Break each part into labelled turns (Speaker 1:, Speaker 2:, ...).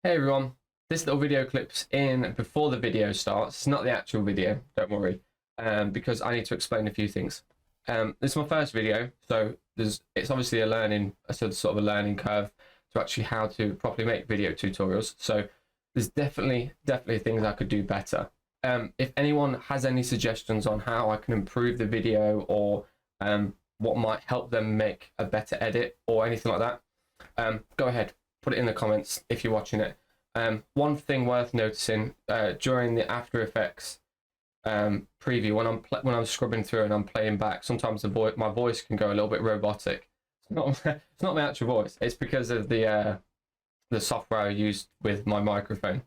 Speaker 1: Hey everyone, this little video clip's in before the video starts. It's not the actual video, don't worry, because I need to explain a few things. This is my first video, so it's obviously a sort of a learning curve to actually how to properly make video tutorials. So there's definitely things I could do better. If anyone has any suggestions on how I can improve the video or what might help them make a better edit or anything like that, go ahead. Put it in the comments if you're watching it. One thing worth noticing during the After Effects preview, when I'm scrubbing through and I'm playing back, sometimes my voice can go a little bit robotic. It's not my actual voice. It's because of the software I used with my microphone,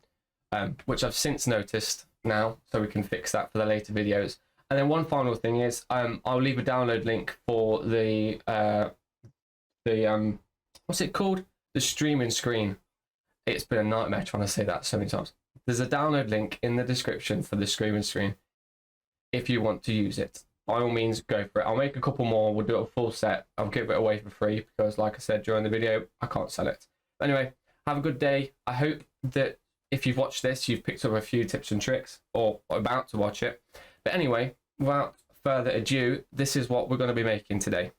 Speaker 1: which I've since noticed now, so we can fix that for the later videos. And then one final thing is I'll leave a download link for the what's it called? The streaming screen. It's been a nightmare trying to say that so many times. There's a download link in the description for the streaming screen if you want to use it. By all means, go for it. I'll make a couple more. We'll do a full set. I'll give it away for free because, like I said during the video, I can't sell it. Anyway, have a good day. I hope that if you've watched this, you've picked up a few tips and tricks or about to watch it. But anyway, without further ado, this is what we're going to be making today.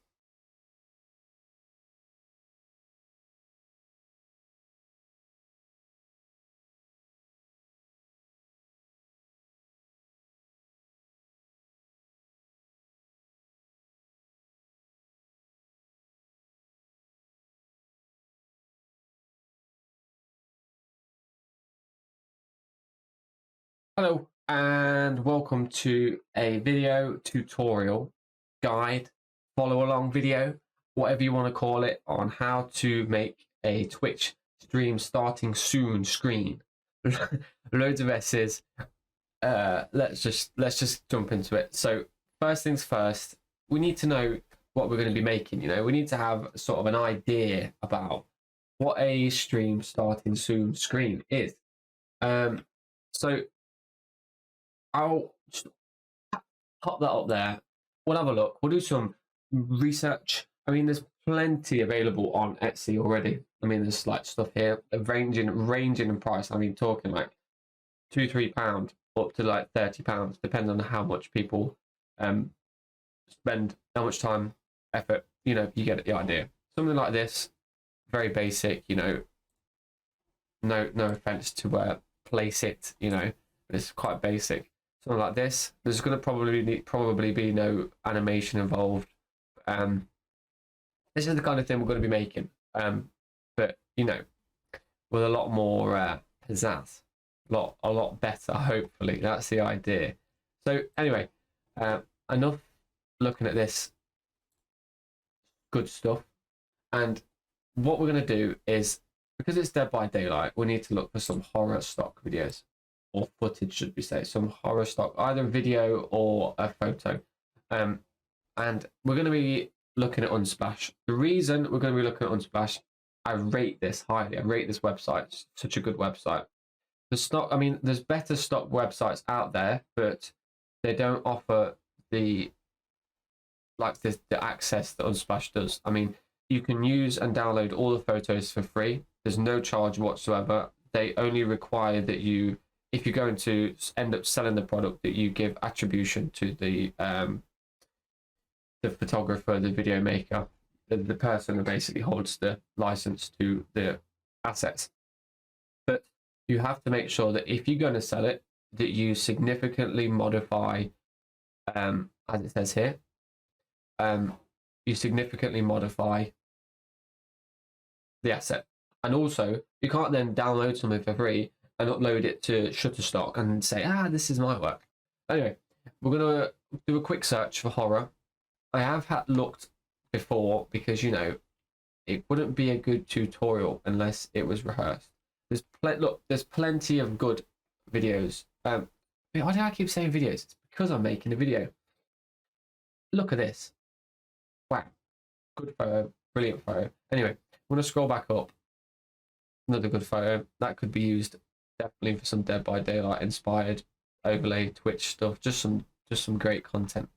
Speaker 1: Hello and welcome to a video tutorial guide, follow along video, whatever you want to call it, on how to make a Twitch stream starting soon screen. Loads of S's. Let's just jump into it. So first things first, we need to know what we're going to be making. We need to have sort of an idea about what a stream starting soon screen is. So I'll just pop that up there. We'll have a look. We'll do some research. I mean, there's plenty available on Etsy already. I mean, there's like stuff here ranging in price. I mean, talking like £2-3 up to like £30, depending on how much people spend, how much time, effort. You get the idea. Something like this, very basic. No offense to place it. But it's quite basic. Something like this. There's going to probably be no animation involved. This is the kind of thing we're going to be making. But with a lot more pizzazz, a lot better. Hopefully, that's the idea. So anyway, enough looking at this good stuff. And what we're going to do is, because it's Dead by Daylight, we need to look for some horror stock videos. Or footage, should we say, some horror stock, either video or a photo. And we're going to be looking at Unsplash. The reason we're going to be looking at Unsplash, I rate this highly. I rate this website. It's such a good website. There's better stock websites out there, but they don't offer the access that Unsplash does. I mean, you can use and download all the photos for free. There's no charge whatsoever. They only require that you, if you're going to end up selling the product, that you give attribution to the photographer, the video maker, the person who basically holds the license to the assets. But you have to make sure that if you're going to sell it, that you significantly modify, as it says here, you significantly modify the asset. And also, you can't then download something for free and upload it to Shutterstock and say, this is my work. Anyway, we're going to do a quick search for horror. I have looked before because, it wouldn't be a good tutorial unless it was rehearsed. There's plenty of good videos. Why do I keep saying videos? It's because I'm making a video. Look at this. Wow. Good photo. Brilliant photo. Anyway, I'm going to scroll back up. Another good photo. That could be used definitely for some Dead by Daylight inspired overlay Twitch stuff. Just some great content.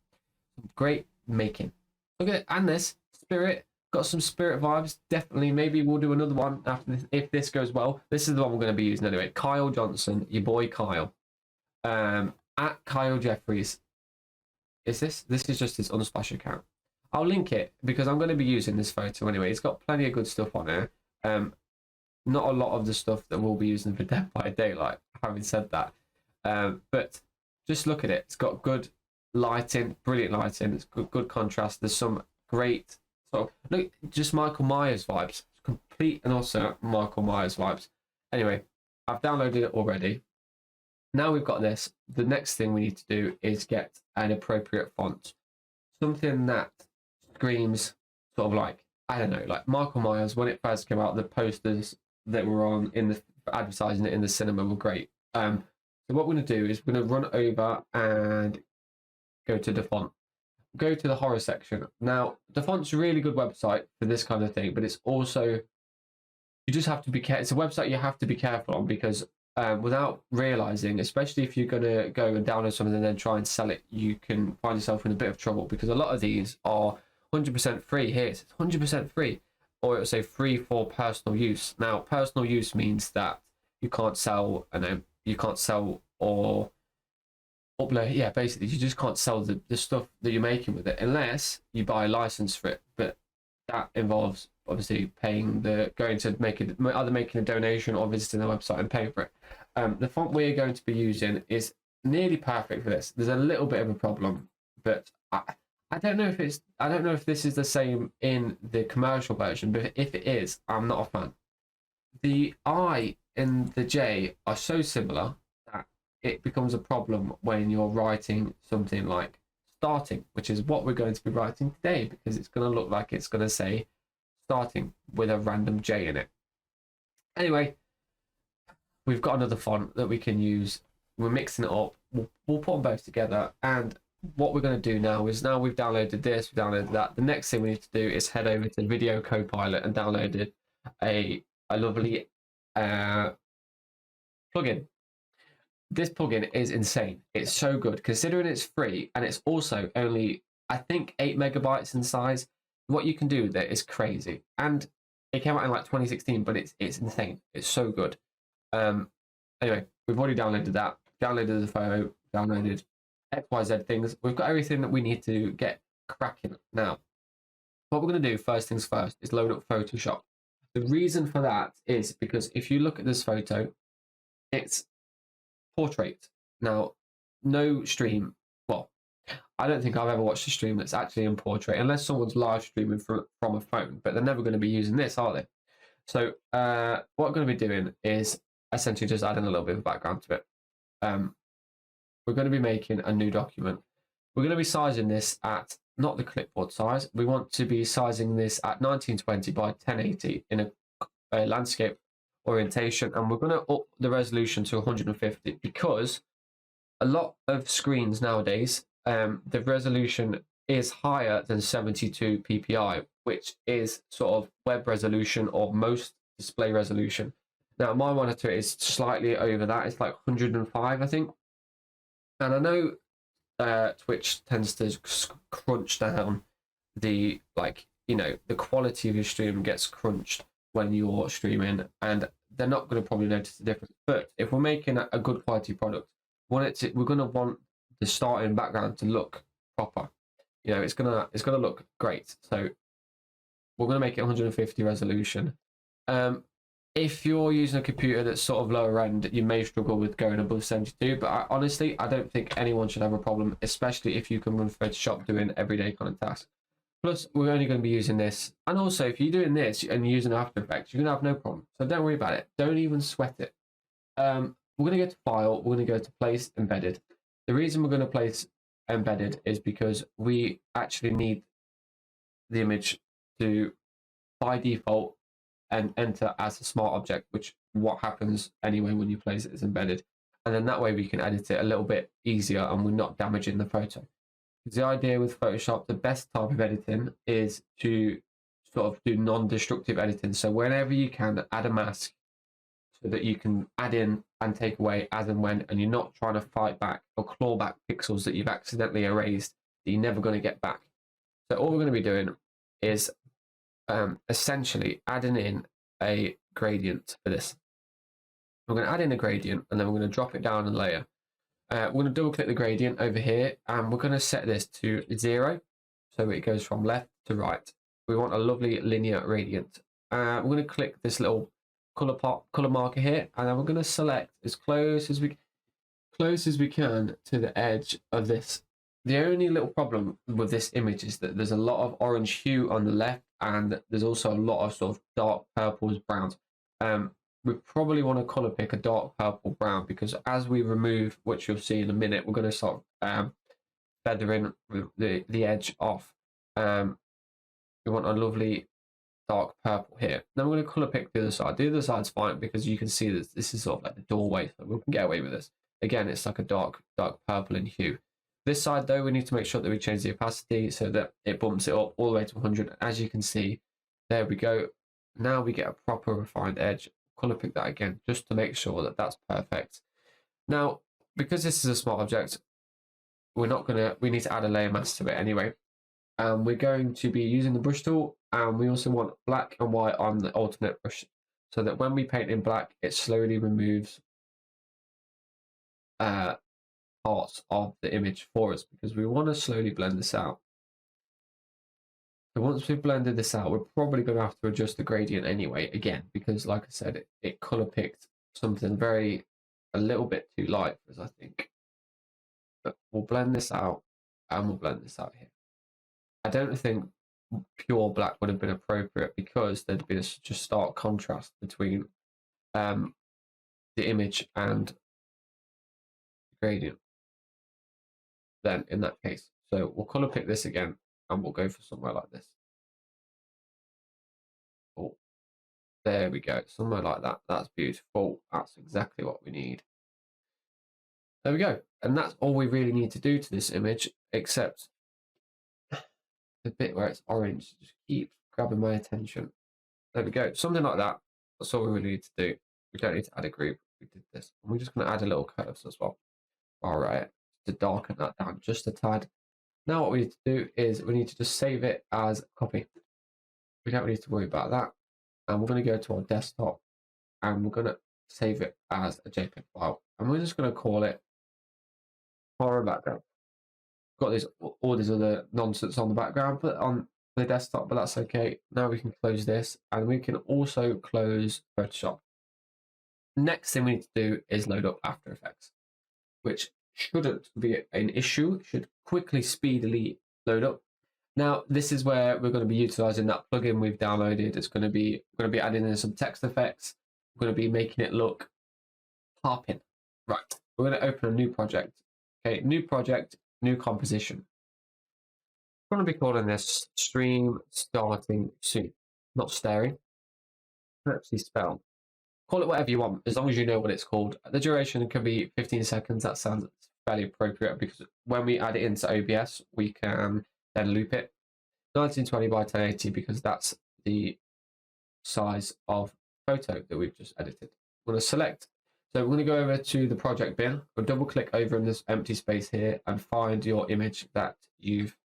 Speaker 1: Some great making. Look at it. And this Spirit got some Spirit vibes. Definitely, maybe we'll do another one after this, if this goes well. This is the one we're going to be using anyway. Kyle Johnson, your boy Kyle, at Kyle Jeffries. Is this is just his Unsplash account. I'll link it because I'm going to be using this photo anyway. It's got plenty of good stuff on there. Not a lot of the stuff that we'll be using for Dead by Daylight, having said that. But just look at it. It's got good lighting, brilliant lighting. It's good contrast. There's some great sort of, look, just Michael Myers vibes. Complete and also Michael Myers vibes. Anyway, I've downloaded it already. Now we've got this. The next thing we need to do is get an appropriate font. Something that screams sort of like, I don't know, like Michael Myers. When it first came out, the posters that were on in the advertising it in the cinema were great. So what we're going to do is we're going to run over and go to the font. Go to the horror section. Now, the font's a really good website for this kind of thing, but it's also, you just have to be careful. It's a website you have to be careful on because without realizing, especially if you're going to go and download something and then try and sell it, you can find yourself in a bit of trouble because a lot of these are 100% free. Here it's 100% free, or it will say free for personal use. Now, personal use means that you can't sell, you can't sell or upload. Yeah, basically, you just can't sell the stuff that you're making with it unless you buy a license for it. But that involves obviously paying going to either making a donation or visiting the website and paying for it. The font we're going to be using is nearly perfect for this. There's a little bit of a problem, but I don't know if this is the same in the commercial version, but if it is, I'm not a fan. The I and the J are so similar that it becomes a problem when you're writing something like starting, which is what we're going to be writing today, because it's going to look like it's going to say starting with a random J in it. Anyway, we've got another font that we can use. We're mixing it up. We'll put them both together, and what we're going to do now is, now we've downloaded this, we've downloaded that, the next thing we need to do is head over to Video Copilot and downloaded a lovely plugin. This plugin is insane. It's so good considering it's free, and it's also only, I think, 8 megabytes in size. What you can do with it is crazy, and it came out in like 2016, but it's insane. It's so good. Anyway, we've already downloaded that, downloaded the photo, downloaded XYZ things. We've got everything that we need to get cracking. Now, what we're going to do first things first is load up Photoshop. The reason for that is because if you look at this photo, it's portrait. Now, no stream, well, I don't think I've ever watched a stream that's actually in portrait unless someone's live streaming from a phone, but they're never going to be using this, are they? So what we're going to be doing is essentially just adding a little bit of background to it. We're going to be making a new document. We're going to be sizing this at not the clipboard size. We want to be sizing this at 1920 by 1080 in a landscape orientation, and we're going to up the resolution to 150 because a lot of screens nowadays, the resolution is higher than 72 ppi, which is sort of web resolution or most display resolution. Now, my monitor is slightly over that. It's like 105, I think. And I know Twitch tends to crunch down the, the quality of your stream gets crunched when you're streaming, and they're not going to probably notice the difference. But if we're making a good quality product, we're going to want the starting background to look proper. You know, it's gonna look great. So we're going to make it 150 resolution. If you're using a computer that's sort of lower end, you may struggle with going above 72, but honestly, I don't think anyone should have a problem, especially if you can run Photoshop doing everyday kind of tasks. Plus, we're only going to be using this. And also, if you're doing this and you're using After Effects, you're going to have no problem. So don't worry about it. Don't even sweat it. We're going to go to File. We're going to go to Place Embedded. The reason we're going to place Embedded is because we actually need the image to, by default, and enter as a smart object, which what happens anyway when you place it as embedded. And then that way we can edit it a little bit easier and we're not damaging the photo. Because the idea with Photoshop, the best type of editing is to sort of do non-destructive editing. So whenever you can, add a mask so that you can add in and take away as and when, and you're not trying to fight back or claw back pixels that you've accidentally erased that you're never going to get back. So all we're going to be doing is essentially adding in a gradient for this. We're going to add in a gradient, and then we're going to drop it down a layer. We're going to double click the gradient over here, and we're going to set this to 0, so it goes from left to right. We want a lovely linear gradient. We're going to click this little color marker here, and then we're going to select as close as we can to the edge of this. The only little problem with this image is that there's a lot of orange hue on the left, and there's also a lot of sort of dark purples, browns. We probably want to color pick a dark purple brown, because as we remove, which you'll see in a minute, we're going to sort of feathering the edge off. We want a lovely dark purple here. Then we're going to color pick the other side. The other side's fine because you can see that this is sort of like the doorway, so we can get away with this. Again, it's like a dark purple in hue. This side though, we need to make sure that we change the opacity so that it bumps it up all the way to 100. As you can see, there we go. Now we get a proper refined edge. Color pick that again just to make sure that that's perfect. Now, because this is a smart object, we need to add a layer mask to it anyway. We're going to be using the brush tool, and we also want black and white on the alternate brush, so that when we paint in black, it slowly removes parts of the image for us, because we want to slowly blend this out. So once we've blended this out, we're probably going to have to adjust the gradient anyway, again, because like I said, it color picked something a little bit too light for us, I think. But we'll blend this out, and we'll blend this out here. I don't think pure black would have been appropriate, because there'd been such a stark contrast between the image and the gradient then in that case. So we'll color pick this again, and we'll go for somewhere like this. Oh, there we go, somewhere like that. That's beautiful. That's exactly what we need. There we go. And that's all we really need to do to this image, except the bit where it's orange just keeps grabbing my attention. There we go, something like that. That's all we really need to do. We don't need to add a group. We did this. And we're just going to add a little curves as well. All right, to darken that down just a tad. Now what we need to do is we need to just save it as a copy. We don't need to worry about that. And we're going to go to our desktop, and we're going to save it as a JPEG file. And we're just going to call it horror background. Got all this other nonsense on the background, but on the desktop, but that's okay. Now we can close this, and we can also close Photoshop. Next thing we need to do is load up After Effects, which shouldn't be an issue. It should quickly, speedily load up. Now, this is where we're going to be utilizing that plugin we've downloaded. It's going to be adding in some text effects. We're going to be making it look popping. Right, we're going to open a new project. Okay, new project, new composition. I'm going to be calling this stream starting soon. Not staring. Actually spelled. Call it whatever you want, as long as you know what it's called. The duration can be 15 seconds. That sounds fairly appropriate, because when we add it into OBS, we can then loop it. 1920 by 1080, because that's the size of photo that we've just edited. We're going to select. So we're going to go over to the project bin. We'll double click over in this empty space here and find your image that you've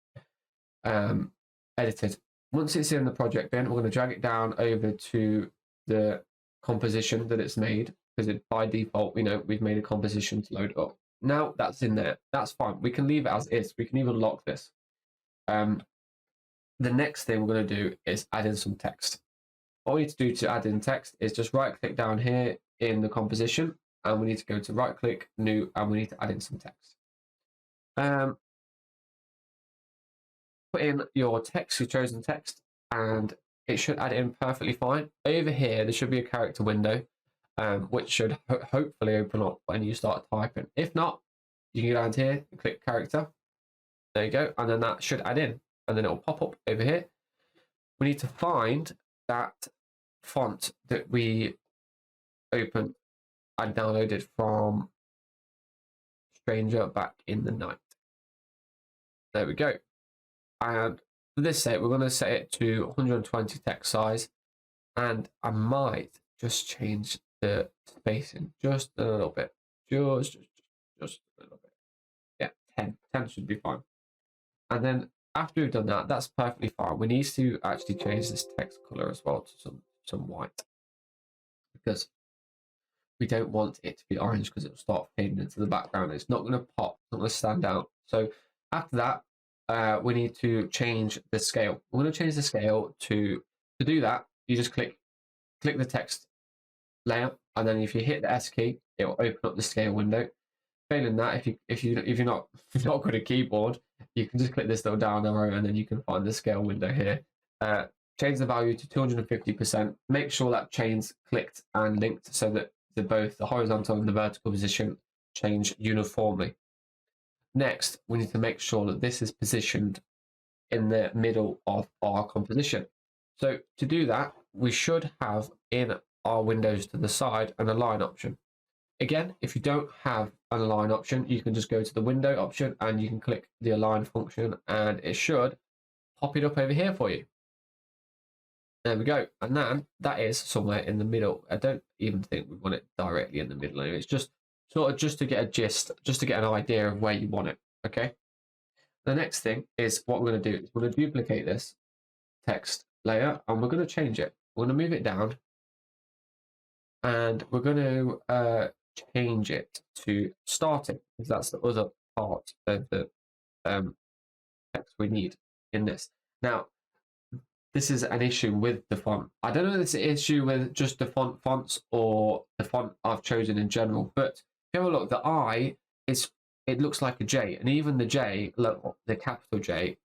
Speaker 1: edited. Once it's in the project bin, we're going to drag it down over to the composition that it's made, because by default, we've made a composition to load up. Now that's in there, that's fine. We can leave it as is. We can even lock this. The next thing we're going to do is add in some text. What we need to do to add in text is just right click down here in the composition, and we need to go to right click, new, and we need to add in some text. Put in your text, your chosen text, and it should add in perfectly fine. Over here, there should be a character window, which should hopefully open up when you start typing. If not, you can go down here and click character. There you go, and then that should add in, and then it will pop up over here. We need to find that font that we opened and downloaded from Stranger Back in the Night. There we go. And for this set, we're going to set it to 120 text size, and I might just change the spacing just a little bit, just a little bit. Yeah, 10 should be fine. And then after we've done that, that's perfectly fine. We need to actually change this text color as well to some white, because we don't want it to be orange, because it will start fading into the background. It's not going to pop, it's not going to stand out. So after that, we need to change the scale. We're going to change the scale to do that. You just click the text layer, and then if you hit the S key, it will open up the scale window. Failing that, if you're not good at keyboard, you can just click this little down arrow, and then you can find the scale window here. Change the value to 250%. Make sure that chain's clicked and linked so that both the horizontal and the vertical position change uniformly. Next, we need to make sure that this is positioned in the middle of our composition. So to do that, we should have in our windows to the side an align option. Again, if you don't have an align option, you can just go to the window option and you can click the align function, and it should pop it up over here for you. There we go. And then that is somewhere in the middle. I don't even think we want it directly in the middle. It's just sort of just to get a gist, just to get an idea of where you want it. Okay. The next thing is what we're going to do is we're going to duplicate this text layer, and we're going to change it. We're going to move it down, and we're going to change it to starting, because that's the other part of the text we need in this. Now, this is an issue with the font. I don't know if it's an issue with just the fonts or the font I've chosen in general, but if you have a look, the I it looks like a J, and even the J, look, the capital J,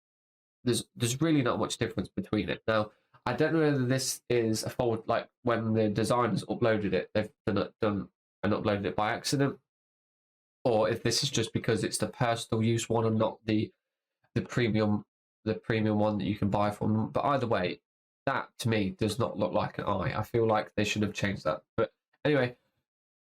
Speaker 1: there's really not much difference between it. Now, I don't know whether this is a fault, like when the designers uploaded it, they've done and uploaded it by accident, or if this is just because it's the personal use one and not the premium one that you can buy from them. But either way, that to me does not look like an I. I feel like they should have changed that. But anyway,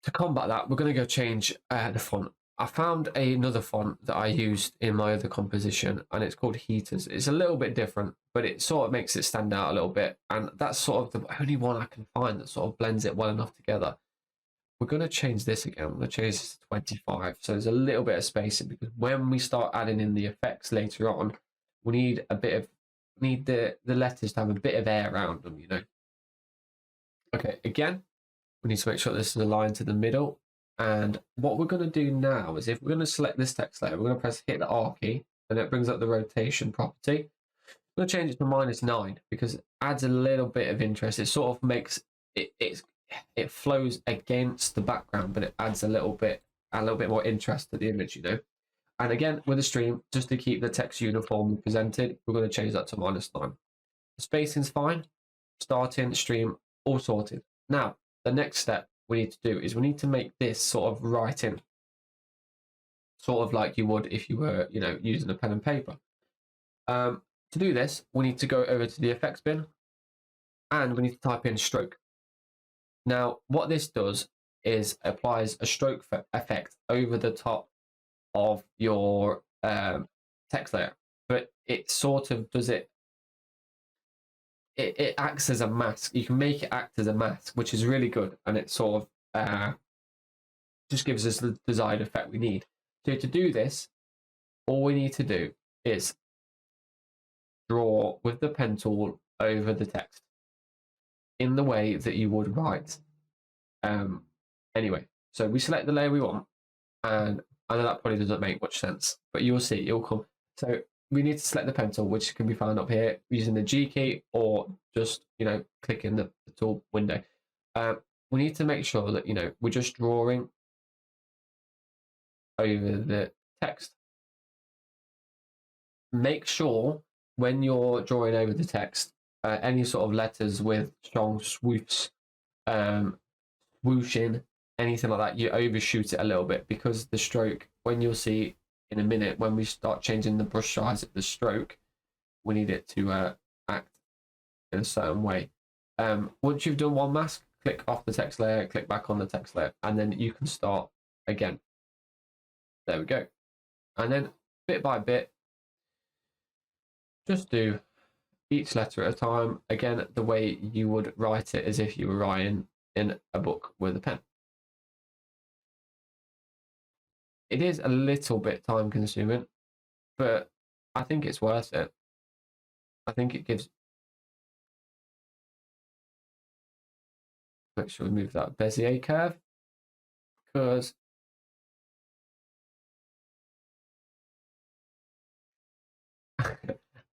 Speaker 1: to combat that, we're going to go change the font. I found another font that I used in my other composition, and it's called Heaters. It's a little bit different, but it sort of makes it stand out a little bit, and that's sort of the only one I can find that sort of blends it well enough together. We're going to change this again. I'm going to change this to 25, so there's a little bit of spacing, because when we start adding in the effects later on, we need the letters to have a bit of air around them, you know. Okay, again, we need to make sure this is aligned to the middle. And what we're going to do now is, if we're going to select this text layer, we're going to hit the R key, and it brings up the rotation property. I'm going to change it to -9, because it adds a little bit of interest. It sort of makes it flows against the background, but it adds a little bit more interest to the image, you know. And again, with the stream, just to keep the text uniformly presented, we're going to change that to -9. The spacing's fine. Starting, stream, all sorted. Now, the next step we need to do is we need to make this sort of writing, sort of like you would if you were, you know, using a pen and paper. To do this, we need to go over to the effects bin, and we need to type in stroke. Now, what this does is applies a stroke effect over the top of your text layer, but it sort of does it acts as a mask. You can make it act as a mask, which is really good, and it sort of just gives us the desired effect we need. So to do this, all we need to do is draw with the pen tool over the text in the way that you would write. Anyway, so we select the layer we want, and I know that probably doesn't make much sense, but you'll see it will come. So we need to select the pen tool, which can be found up here using the G key, or just, you know, clicking the tool window. We need to make sure that, you know, we're just drawing over the text. Make sure when you're drawing over the text, any sort of letters with strong swoops, swooshing, anything like that, you overshoot it a little bit, because the stroke, when you'll see in a minute, when we start changing the brush size of the stroke, we need it to act in a certain way. Once you've done one mask, click off the text layer, click back on the text layer, and then you can start again. There we go. And then bit by bit, just do each letter at a time, again, the way you would write it as if you were writing in a book with a pen. It is a little bit time consuming, but I think it's worth it. I think it gives. Make sure we move that Bezier curve, because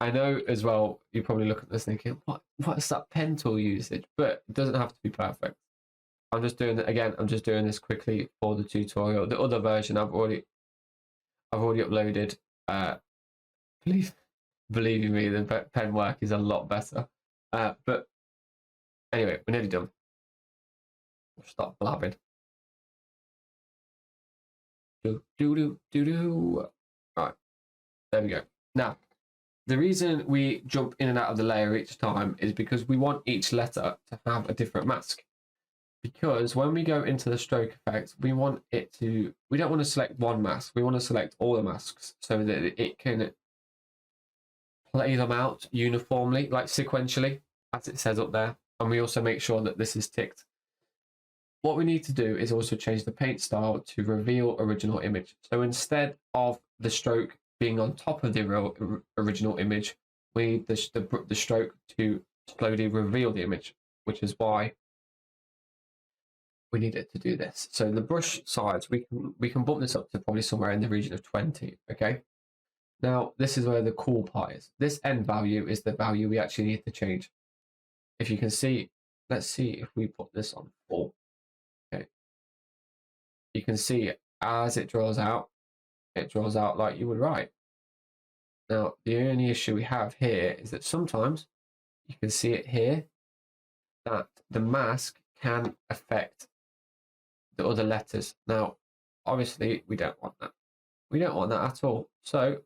Speaker 1: I know as well, you probably look at this thinking, what's that pen tool usage? But it doesn't have to be perfect. I'm just doing it again. I'm just doing this quickly for the tutorial. The other version I've already uploaded. Please believe me, the pen work is a lot better. But anyway, we're nearly done. We'll stop blabbing. Right, there we go. Now, the reason we jump in and out of the layer each time is because we want each letter to have a different mask. Because when we go into the stroke effect, we don't want to select one mask. We want to select all the masks so that it can play them out uniformly, like sequentially, as it says up there. And we also make sure that this is ticked. What we need to do is also change the paint style to reveal original image. So instead of the stroke being on top of the original image, we need the stroke to slowly reveal the image, which is why we need it to do this. So the brush size, we can bump this up to probably somewhere in the region of 20. Okay. Now this is where the cool part is. This end value is the value we actually need to change. If you can see, let's see if we put this on 4. Okay. You can see as it draws out like you would write. Now the only issue we have here is that sometimes you can see it here that the mask can affect the other letters. Now, obviously, we don't want that. We don't want that at all. So,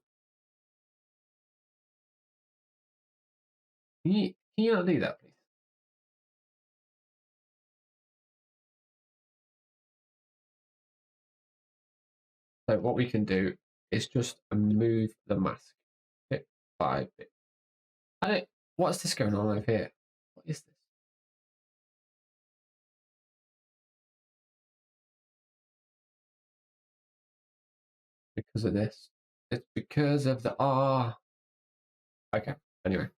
Speaker 1: can you not do that, please? So, what we can do is just move the mask bit by bit. What's this going on over here? What is this? Because of this. It's because of the R. Okay, anyway.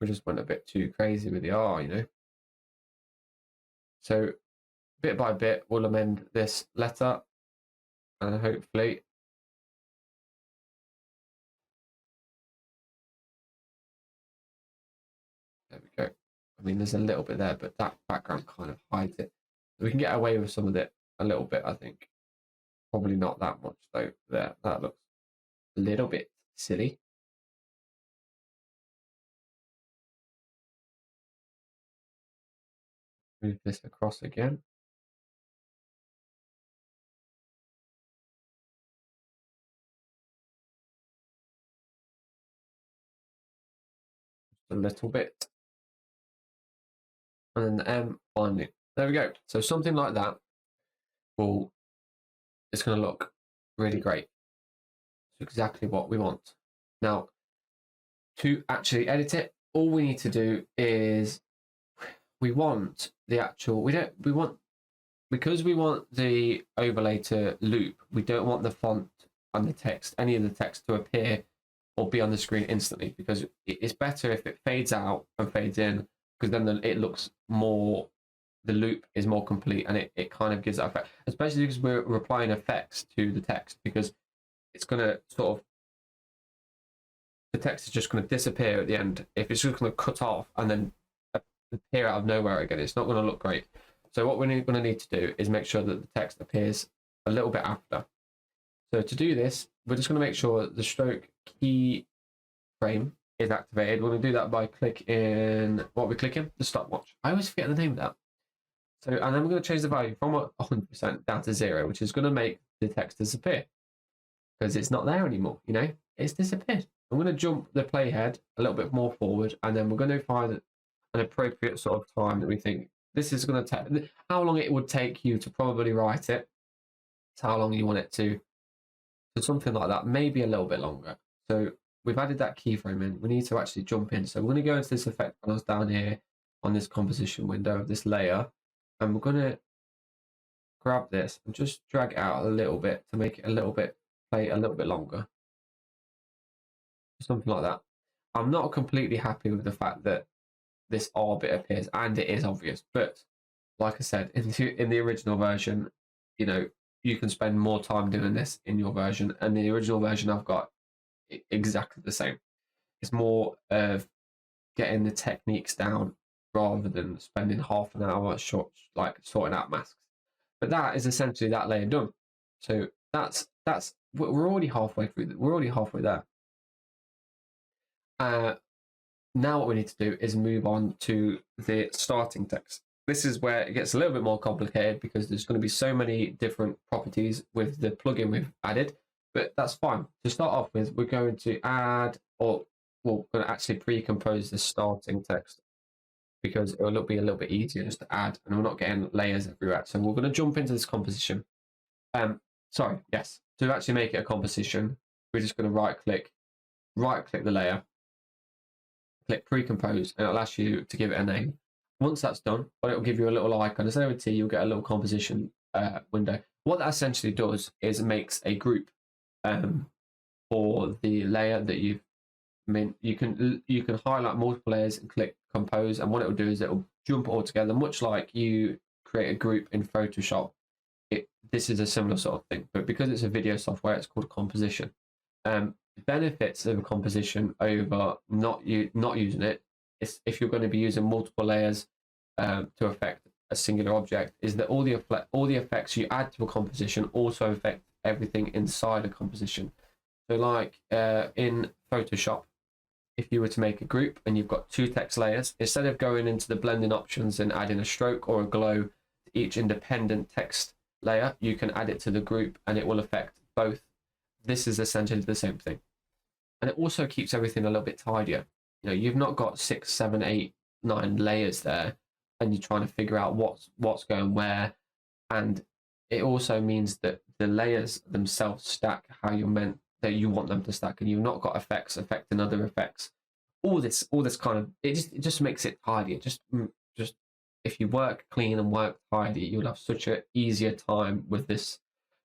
Speaker 1: We just went a bit too crazy with the R, you know. So, bit by bit, we'll amend this letter, and hopefully there we go. I mean, there's a little bit there, but that background kind of hides it. We can get away with some of it a little bit, I think. Probably not that much, though. There, that looks a little bit silly. Move this across again. Just a little bit. And then the M finally. There we go. So something like that will, it's going to look really great. It's exactly what we want. Now, to actually edit it, all we need to do is we want the actual, because we want the overlay to loop, we don't want the font and the text, any of the text to appear or be on the screen instantly, because it's better if it fades out and fades in, because then it looks more, the loop is more complete, and it kind of gives that effect, especially because we're applying effects to the text, because it's going to sort of, the text is just going to disappear at the end. If it's just going to cut off and then appear out of nowhere again, it's not going to look great. So what we're going to need to do is make sure that the text appears a little bit after. So to do this, we're just going to make sure the stroke key frame is activated. We're going to do that by clicking, what we're clicking? The stopwatch. I always forget the name of that. So, and then we're going to change the value from 100% down to 0, which is going to make the text disappear, because it's not there anymore, you know, it's disappeared. I'm going to jump the playhead a little bit more forward, and then we're going to find an appropriate sort of time that we think this is going to take, how long it would take you to probably write it, it's how long you want it to, so something like that, maybe a little bit longer. So we've added that keyframe in, we need to actually jump in. So we're going to go into this effect panels down here on this composition window of this layer, and we're going to grab this and just drag it out a little bit to make it a little bit, play a little bit longer. something like that. I'm not completely happy with the fact that this R bit appears, and it is obvious, but like I said, in the original version, you know, you can spend more time doing this in your version, and the original version I've got exactly the same. It's more of getting the techniques down rather than spending half an hour like sorting out masks. But that is essentially that layer done. So that's we're already halfway through. We're already halfway there. Now what we need to do is move on to the starting text. This is where it gets a little bit more complicated because there's going to be so many different properties with the plugin we've added, but that's fine. To start off with, we're going to add, or we're going to actually pre-compose the starting text because it will be a little bit easier just to add, and we're not getting layers everywhere. So we're going to jump into this composition. To actually make it a composition, we're just going to right-click the layer, click pre-compose, and it'll ask you to give it a name. Once that's done, it'll give you a little icon. Instead of a T, you'll get a little composition window. What that essentially does is it makes a group for the layer that you've made. You can highlight multiple layers and click compose, and what it will do is it will jump it all together, much like you create a group in Photoshop. This is a similar sort of thing, but because it's a video software, it's called composition. Benefits of a composition over not using it is if you're going to be using multiple layers to affect a singular object, is that all the effects you add to a composition also affect everything inside a composition. So like in Photoshop, if you were to make a group and you've got two text layers, instead of going into the blending options and adding a stroke or a glow to each independent text layer, you can add it to the group and it will affect both. This is essentially the same thing. And it also keeps everything a little bit tidier. You know, you've not got 6, 7, 8, 9 layers there, and you're trying to figure out what's going where. And it also means that the layers themselves stack how you want them to stack, and you've not got effects affecting other effects. All this kind of it just makes it tidier. Just if you work clean and work tidy, you'll have such an easier time with this,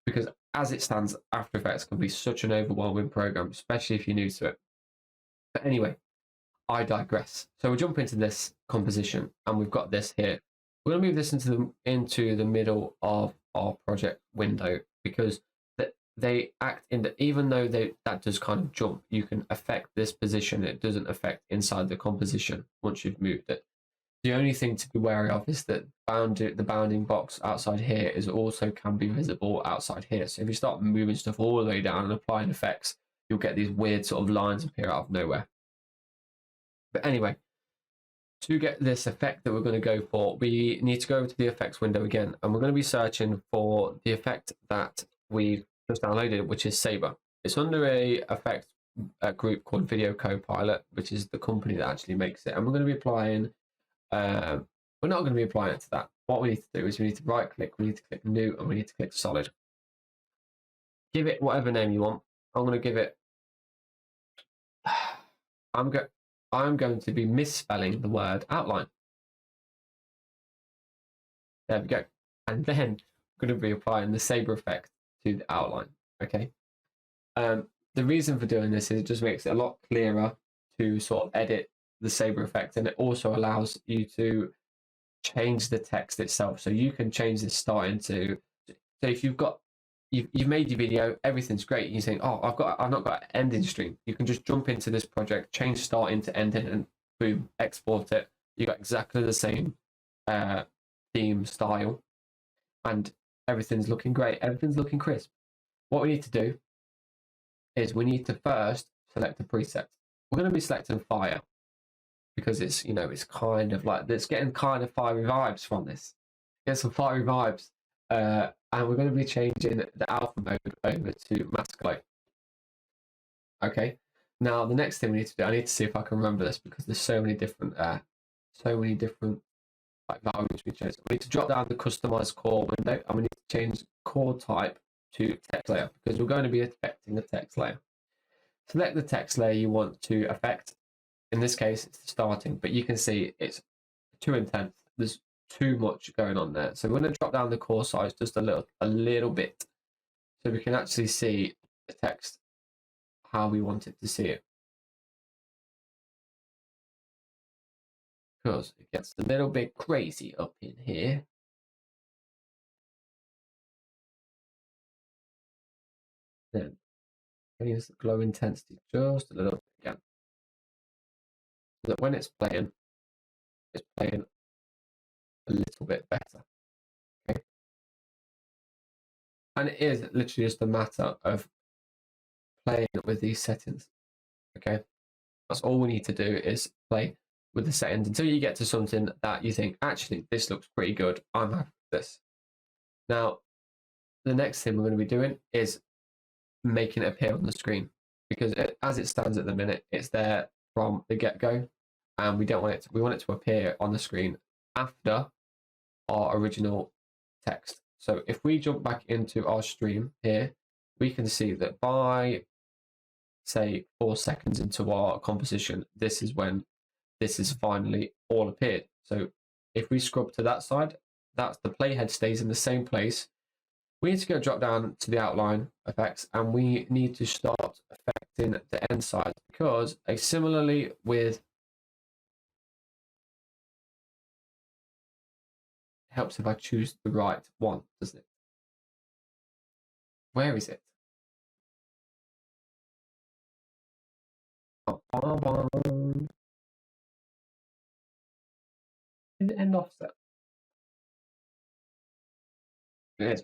Speaker 1: because as it stands, After Effects can be such an overwhelming program, especially if you're new to it. But anyway, I digress. So we'll jump into this composition, and we've got this here. We're going to move this into the middle of our project window, because they act in the, even though that does kind of jump, you can affect this position. It doesn't affect inside the composition once you've moved it. The only thing to be wary of is that the bounding box outside here is also can be visible outside here. So if you start moving stuff all the way down and applying effects, you'll get these weird sort of lines appear out of nowhere. But anyway, to get this effect that we're going to go for, we need to go over to the effects window again, and we're going to be searching for the effect that we've just downloaded, which is Saber. It's under a group called Video Copilot, which is the company that actually makes it, and we're going to be applying. We're not going to be applying it to that. What we need to do is we need to right click, we need to click new, and we need to click solid. Give it whatever name you want. I'm going to give it, I'm going to be misspelling the word outline. There we go. And then I'm going to be applying the Saber effect to the outline. Okay. The reason for doing this is it just makes it a lot clearer to sort of edit the Saber effect, and it also allows you to change the text itself. So you can change this starting to, so if you've made your video, everything's great, and you're saying, oh, I've not got an ending stream, you can just jump into this project, change starting to ending, and boom, export it. You got exactly the same theme style, and everything's looking great, everything's looking crisp. What we need to do is we need to first select a preset. We're going to be selecting fire, because it's, you know, it's kind of like, it's getting kind of fiery vibes from this. Get some fiery vibes. And we're going to be changing the alpha mode over to mask light. Okay. Now the next thing we need to do, I need to see if I can remember this, because there's so many different like values we change. We need to drop down the customize core window, and we need to change core type to text layer, because we're going to be affecting the text layer. Select the text layer you want to affect. In this case, it's the starting, but you can see it's too intense. There's too much going on there. So we're going to drop down the core size just a little bit, so we can actually see the text how we want it to see it. because it gets a little bit crazy up in here. Then raise the glow intensity just a little bit again, so that when it's playing a little bit better. Okay, and it is literally just a matter of playing with these settings. Okay, that's all we need to do is play with the settings until you get to something that you think, actually, this looks pretty good. I'm happy with this. Now, the next thing we're going to be doing is making it appear on the screen, because as it stands at the minute, it's there from the get-go, and we don't want it to, we want it to appear on the screen after our original text. So if we jump back into our stream here, we can see that by, say, 4 seconds into our composition, this is when this is finally all appeared. So if we scrub to that side, that's the playhead stays in the same place. We need to go drop down to the outline effects, and we need to start affecting the end side, because similarly with, it helps if I choose the right one, doesn't it? Where is it? Is it end offset? It is.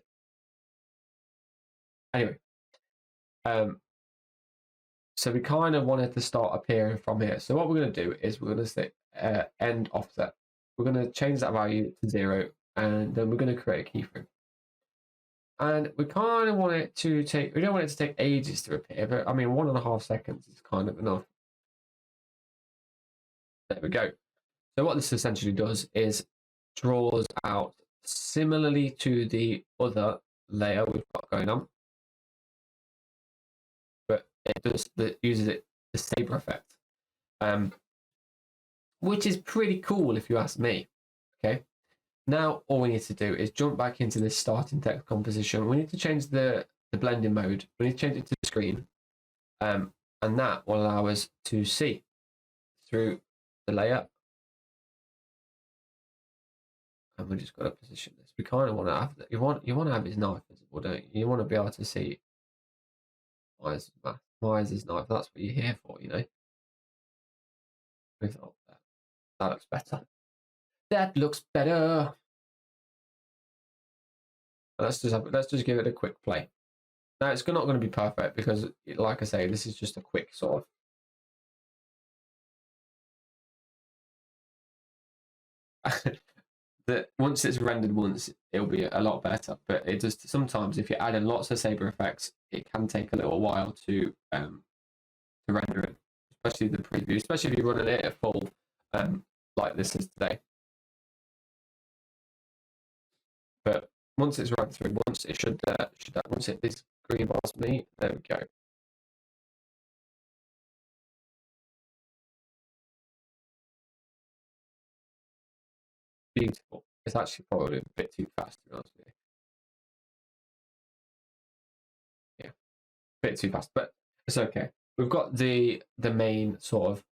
Speaker 1: Anyway, so we kind of wanted to start appearing from here. So what we're going to do is we're going to say end offset. We're going to change that value to 0, and then we're going to create a keyframe. And we kind of want it to take, we don't want it to take ages to appear, but I mean, 1.5 seconds is kind of enough. There we go. So what this essentially does is draws out, similarly to the other layer we've got going on, but it uses the saber effect, which is pretty cool if you ask me. Okay, now all we need to do is jump back into this starting text composition. We need to change the blending mode. We need to change it to the screen, and that will allow us to see through the layer. And we just got to position this. We kind of want to have that. You want to have his knife visible, don't you? You want to be able to see Myers' knife. That's what you're here for, you know. We thought that looks better. That looks better. Let's just give it a quick play. Now it's not going to be perfect because, like I say, this is just a quick sort of. That once it's rendered once, it'll be a lot better. But it just sometimes, if you're adding lots of saber effects, it can take a little while to render it, especially the preview, especially if you're running it at full, like this is today. But once it's run through, once it should once it this green bar's me, there we go. Beautiful. It's actually probably a bit too fast, to be honest with you. Yeah, a bit too fast, but it's okay. We've got the main sort of,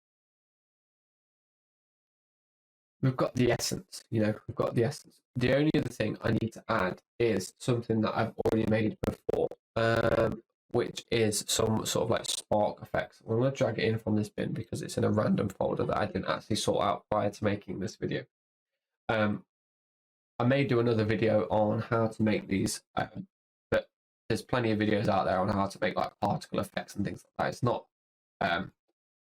Speaker 1: we've got the essence, you know, we've got the essence. The only other thing I need to add is something that I've already made before, which is some sort of like spark effects. I'm going to drag it in from this bin because it's in a random folder that I didn't actually sort out prior to making this video. I may do another video on how to make these, but there's plenty of videos out there on how to make like particle effects and things like that. It's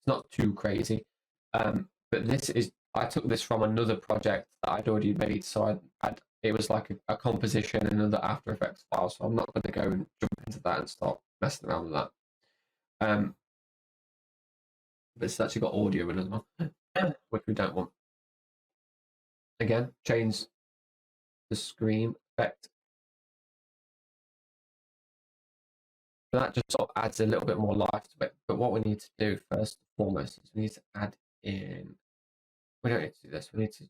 Speaker 1: not too crazy, but this is, I took this from another project that I'd already made, so it was like a composition in another After Effects file, so I'm not going to go and jump into that and start messing around with that. But it's actually got audio in as well, which we don't want. Again, change the screen effect. That just sort of adds a little bit more life to it. But what we need to do first and foremost is we need to add in, we don't need to do this, we need to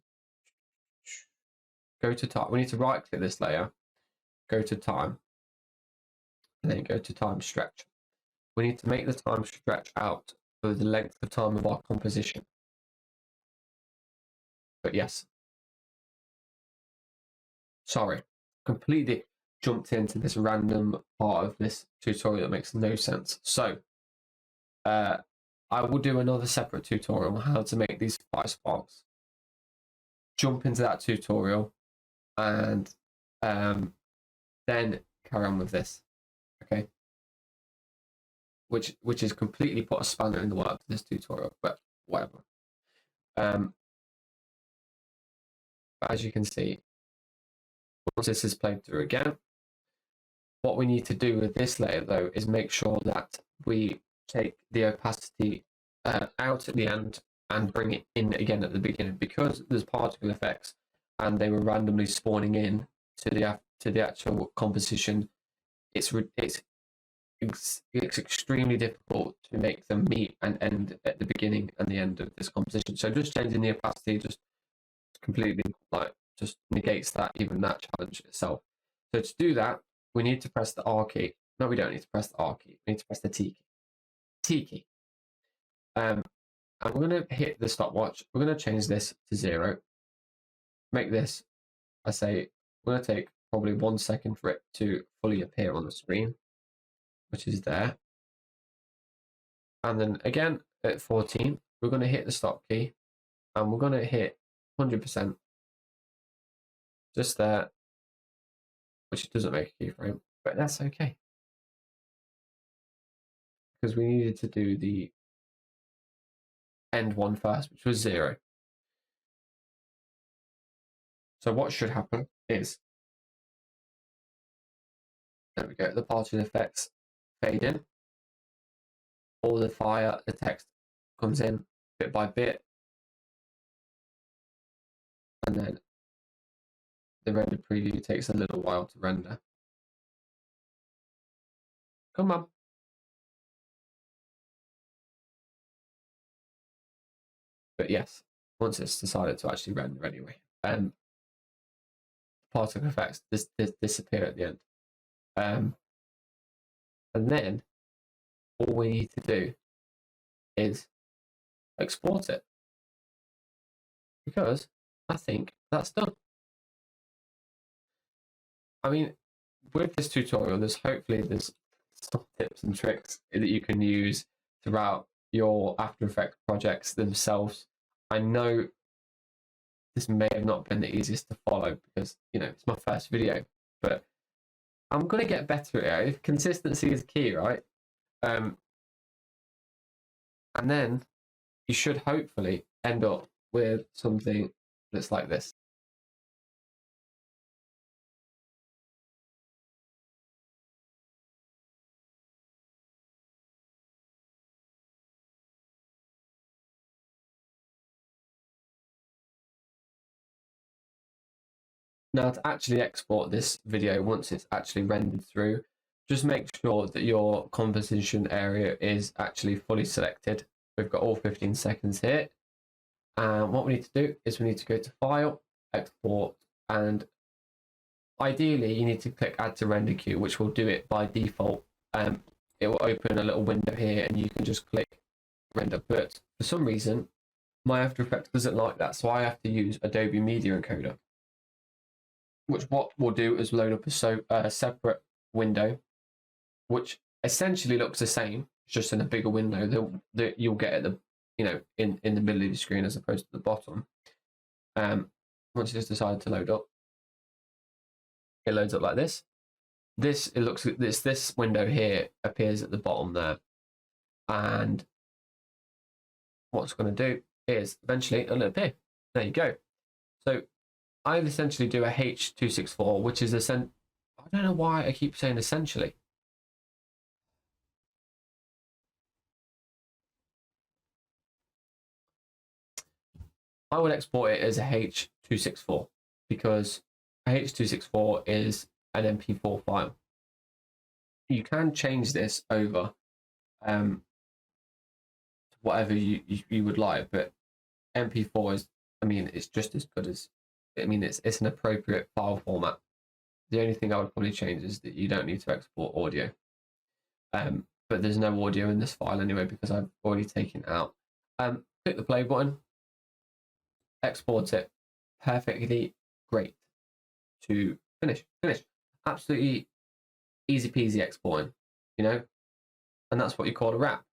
Speaker 1: go to time. We need to right click this layer, go to time, and then go to time stretch. We need to make the time stretch out for the length of time of our composition. But yes, sorry, completely jumped into this random part of this tutorial that makes no sense. So I will do another separate tutorial on how to make these fire sparks. Jump into that tutorial and then carry on with this. Okay. Which is completely put a spanner in the works, this tutorial, but whatever. As you can see, once this is played through again, what we need to do with this layer though is make sure that we take the opacity out at the end and bring it in again at the beginning, because there's particle effects and they were randomly spawning in to the actual composition. It's extremely difficult to make them meet and end at the beginning and the end of this composition. So just changing the opacity just completely just negates that, even that challenge itself. So to do that, we need to press the R key. No, we don't need to press the R key. We need to press the T key. T key. And we're going to hit the stopwatch. We're going to change this to 0. Make this, I say, we're going to take probably 1 second for it to fully appear on the screen, which is there. And then again at 14, we're going to hit the stop key and we're going to hit 100% just there, which doesn't make a keyframe, but that's okay, because we needed to do the end one first, which was 0. So what should happen is, there we go, the particle effects fade in, all the fire, the text comes in bit by bit, and then the render preview takes a little while to render. Come on. But yes, once it's decided to actually render anyway, particle effects disappear at the end. And then all we need to do is export it, because I think that's done. I mean, with this tutorial, there's some tips and tricks that you can use throughout your After Effects projects themselves. I know this may have not been the easiest to follow because, it's my first video, but I'm going to get better at it. Consistency is key, right? And then you should hopefully end up with something that's like this. Now, to actually export this video, once it's actually rendered through, just make sure that your composition area is actually fully selected. We've got all 15 seconds here. And what we need to do is we need to go to File, Export, and ideally you need to click Add to Render Queue, which will do it by default. It will open a little window here and you can just click Render. But for some reason, my After Effects doesn't like that, so I have to use Adobe Media Encoder, which what we'll do is load up a separate window, which essentially looks the same, just in a bigger window that you'll get at the in the middle of the screen as opposed to the bottom. Once it's decided to load up, it loads up like this. This window here appears at the bottom there, and what it's going to do is eventually it'll appear. There you go. So I essentially do a H264, which is I don't know why I keep saying essentially. I would export it as a H264 because a H264 is an MP4 file. You can change this over to whatever you would like, but MP4 is, it's just as good as, it's an appropriate file format. The only thing I would probably change is that you don't need to export audio. But there's no audio in this file anyway because I've already taken it out. Click the play button, export it, perfectly great to finish. Absolutely easy peasy exporting, you know, and that's what you call a wrap.